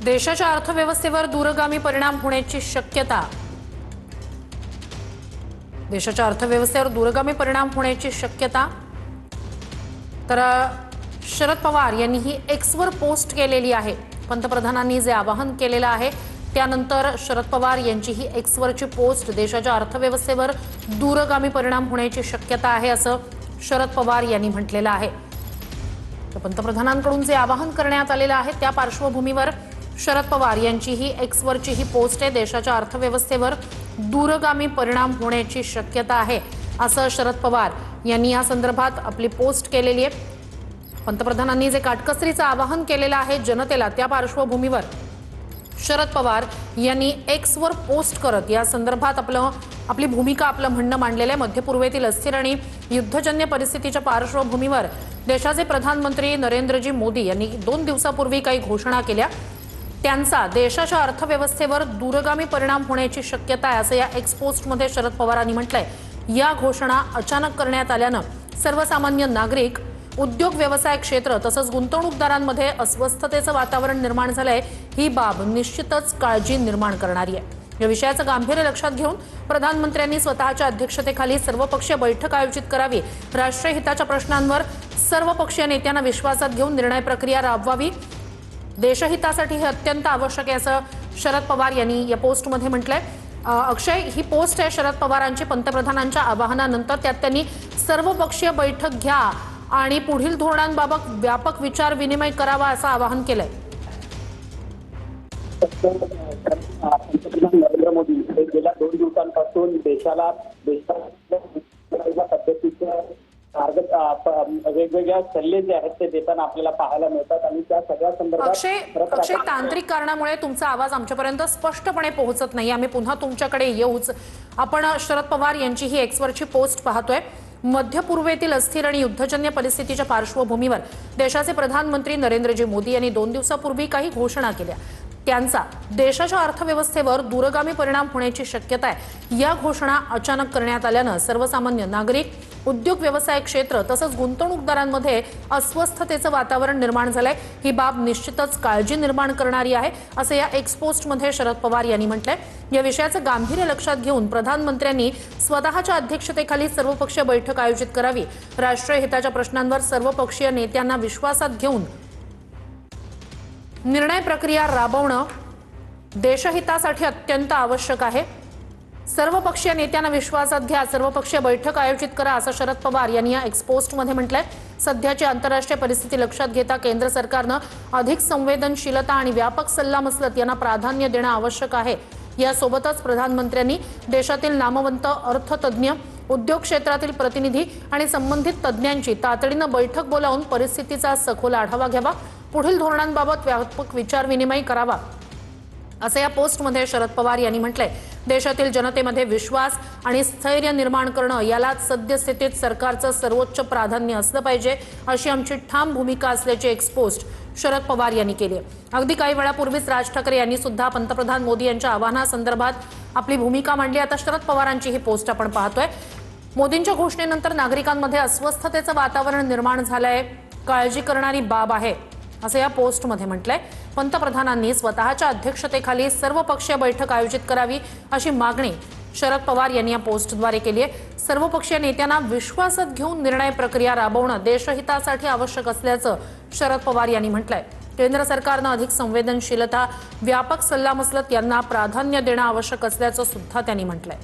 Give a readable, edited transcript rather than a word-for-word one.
देशाच्या अर्थव्यवस्थेवर दूरगामी परिणाम होण्याची शक्यता। देशाच्या अर्थव्यवस्थेवर दूरगामी परिणाम होण्याची शक्यता। तर शरद पवार यांनी ही एक्सवर पोस्ट केलेली आहे। पंतप्रधानांनी जे आवाहन केलेलं आहे त्यानंतर शरद पवार यांची ही एक्सवरची पोस्ट देशाच्या अर्थव्यवस्थेवर दूरगामी परिणाम होण्याची शक्यता आहे असं शरद पवार यांनी म्हटलेलं आहे। पंतप्रधानांकडून जे आवाहन करण्यात आलेलं आहे त्या पार्श्वभूमीवर शरद पवार यांची ही एक्सवरची ही पोस्ट आहे। देशाच्या अर्थव्यवस्थेवर दूरगामी परिणाम होण्याची शक्यता आहे असं शरद पवार यांनी या संदर्भात आपली पोस्ट केलेली आहे। पंतप्रधानांनी जे काटकसरीचं आवाहन केलेलं आहे जनतेला त्या पार्श्वभूमीवर शरद पवार यांनी एक्सवर पोस्ट करत या संदर्भात आपली भूमिका आपलं म्हणणं मांडलेलं आहे। मध्य पूर्वेतील अस्थिर आणि युद्धजन्य परिस्थितीच्या पार्श्वभूमीवर देशाचे प्रधानमंत्री नरेंद्रजी मोदी यांनी 2 दिवसापूर्वी काही घोषणा केल्या। त्यांचा देशाच्या अर्थव्यवस्थेवर दूरगामी परिणाम होण्याची शक्यता आहे असं या एक्स पोस्टमध्ये शरद पवारांनी म्हटलंय। या घोषणा अचानक करण्यात आल्यानं सर्वसामान्य नागरिक, उद्योग व्यवसाय क्षेत्र तसंच गुंतवणूकदारांमध्ये अस्वस्थतेचं वातावरण निर्माण झालंय। ही बाब निश्चितच काळजी निर्माण करणारी आहे। या विषयाचं गांभीर्य लक्षात घेऊन प्रधानमंत्र्यांनी स्वतःच्या अध्यक्षतेखाली सर्वपक्षीय बैठक आयोजित करावी। राष्ट्रीय हिताच्या प्रश्नांवर सर्वपक्षीय नेत्यांना विश्वासात घेऊन निर्णय प्रक्रिया राबवावी। देशहितासाठी हे अत्यंत आवश्यक आहे असं शरद पवार यांनी या पोस्टमध्ये म्हटलंय। अक्षय, ही पोस्ट आहे शरद पवारांची पंतप्रधानांच्या आवाहनानंतर। त्यात त्यांनी सर्वपक्षीय बैठक घ्या आणि पुढील धोरणांबाबत व्यापक विचार विनिमय करावा असं आवाहन केलंय। पंतप्रधान नरेंद्र मोदी हे गेल्या 2 दिवसांपासून देशाला पद्धतीचं वेगवेगळ्या सल्ले जे आहेत ते देताना आपल्याला पाहायला मिळतात आणि त्या सगळ्या संदर्भात अक्षय, तांत्रिक कारणामुळे तुमचा आवाज आमच्यापर्यंत स्पष्टपणे पोहोचत नाही। आम्ही पुन्हा तुमच्याकडे येऊच। आपण शरद पवार यांची ही एक्सवरची पोस्ट पाहतोय। मध्य पूर्वेतील अस्थिर आणि युद्धजन्य परिस्थितीच्या पार्श्वभूमीवर देशाचे प्रधानमंत्री नरेंद्रजी मोदी यांनी 2 दिवसापूर्वी काही घोषणा केल्या। त्यांचा देशाच्या अर्थव्यवस्थेवर दूरगामी परिणाम होण्याची शक्यता आहे। या घोषणा अचानक करण्यात आल्यानं सर्वसामान्य नागरिक, उद्योग व्यवसाय क्षेत्र तसंच गुंतवणूकदारांमध्ये अस्वस्थतेचं वातावरण निर्माण झालंय। ही बाब निश्चितच काळजी निर्माण करणारी आहे असं या एक्स पोस्टमध्ये शरद पवार यांनी म्हटलंय। या विषयाचं गांभीर्य लक्षात घेऊन प्रधानमंत्र्यांनी स्वतःच्या अध्यक्षतेखाली सर्वपक्षीय बैठक आयोजित करावी। राष्ट्रीय हिताच्या प्रश्नांवर सर्वपक्षीय नेत्यांना विश्वासात घेऊन निर्णय प्रक्रिया राबवणं देशहितासाठी अत्यंत आवश्यक आहे। सर्वपक्षीय नेत्यांना विश्वासात घ्या, सर्वपक्षीय बैठक आयोजित करा असं शरद पवार यांनी या एक्स पोस्टमध्ये म्हटलंय। सध्याची आंतरराष्ट्रीय परिस्थिती लक्षात घेता केंद्र सरकारनं अधिक संवेदनशीलता आणि व्यापक सल्लामसलत यांना प्राधान्य देणं आवश्यक आहे। यासोबतच प्रधानमंत्र्यांनी देशातील नामवंत अर्थतज्ञ, उद्योग क्षेत्रातील प्रतिनिधी आणि संबंधित तज्ज्ञांची तातडीनं बैठक बोलावून परिस्थितीचा सखोल आढावा घ्यावा। पुढील धोरणांबाबत व्यापक विचार विनिमय करावा असं या पोस्टमध्ये शरद पवार यांनी म्हटलंय। देशातील जनतेमध्ये विश्वास आणि स्थैर्य निर्माण करणं यालाच सद्यस्थितीत सरकारचं सर्वोच्च प्राधान्य असलं पाहिजे अशी आमची ठाम भूमिका असल्याची एक्स पोस्ट शरद पवार यांनी केली आहे। अगदी काही वेळापूर्वीच राज ठाकरे यांनी सुद्धा पंतप्रधान मोदी यांच्या आवाहनासंदर्भात आपली भूमिका मांडली। आता शरद पवारांची ही पोस्ट आपण पाहतोय। मोदींच्या घोषणेनंतर नागरिकांमध्ये अस्वस्थतेचं वातावरण निर्माण झालंय, काळजी करणारी बाब आहे असं या पोस्टमध्ये म्हटलंय। पंतप्रधानांनी स्वतःच्या अध्यक्षतेखाली सर्वपक्षीय बैठक आयोजित करावी अशी मागणी शरद पवार यांनी या पोस्टद्वारे केली आहे। सर्वपक्षीय नेत्यांना विश्वासात घेऊन निर्णय प्रक्रिया राबवणं देशहितासाठी आवश्यक असल्याचं शरद पवार यांनी म्हटलंय। केंद्र सरकारनं अधिक संवेदनशीलता, व्यापक सल्लामसलत यांना प्राधान्य देणं आवश्यक असल्याचं सुद्धा त्यांनी म्हटलंय।